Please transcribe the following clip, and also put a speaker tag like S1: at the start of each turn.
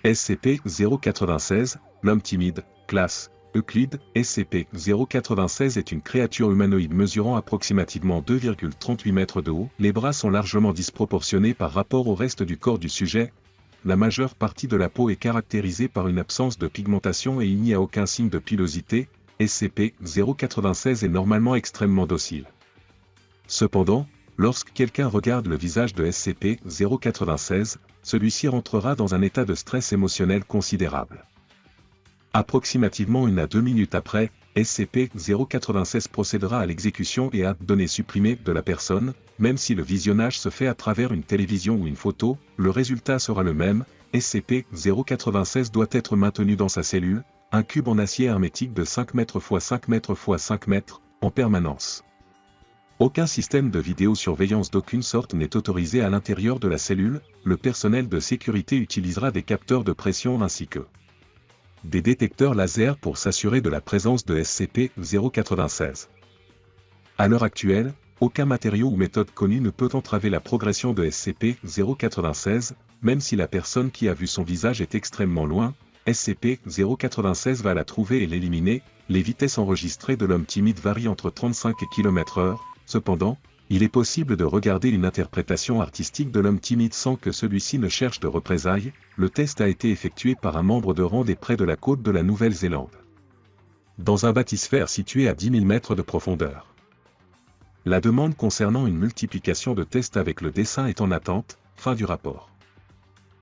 S1: SCP-096, l'homme timide, classe Euclide. SCP-096 est une créature humanoïde mesurant approximativement 2,38 mètres de haut. Les bras sont largement disproportionnés par rapport au reste du corps du sujet. La majeure partie de la peau est caractérisée par une absence de pigmentation et il n'y a aucun signe de pilosité. SCP-096 est normalement extrêmement docile. Cependant, lorsque quelqu'un regarde le visage de SCP-096, celui-ci rentrera dans un état de stress émotionnel considérable. Approximativement 1 à 2 minutes après, SCP-096 procédera à l'exécution et à données supprimées de la personne, même si le visionnage se fait à travers une télévision ou une photo, le résultat sera le même. SCP-096 doit être maintenu dans sa cellule, un cube en acier hermétique de 5 mètres x 5 mètres x 5 mètres, en permanence. Aucun système de vidéosurveillance d'aucune sorte n'est autorisé à l'intérieur de la cellule. Le personnel de sécurité utilisera des capteurs de pression ainsi que des détecteurs laser pour s'assurer de la présence de SCP-096. À l'heure actuelle, aucun matériau ou méthode connue ne peut entraver la progression de SCP-096, même si la personne qui a vu son visage est extrêmement loin. SCP-096 va la trouver et l'éliminer. Les vitesses enregistrées de l'homme timide varient entre 35 km/h, cependant, il est possible de regarder une interprétation artistique de l'homme timide sans que celui-ci ne cherche de représailles. Le test a été effectué par un membre de rang des près de la côte de la Nouvelle-Zélande, dans un bâtisphère situé à 10 000 mètres de profondeur. La demande concernant une multiplication de tests avec le dessin est en attente. Fin du rapport.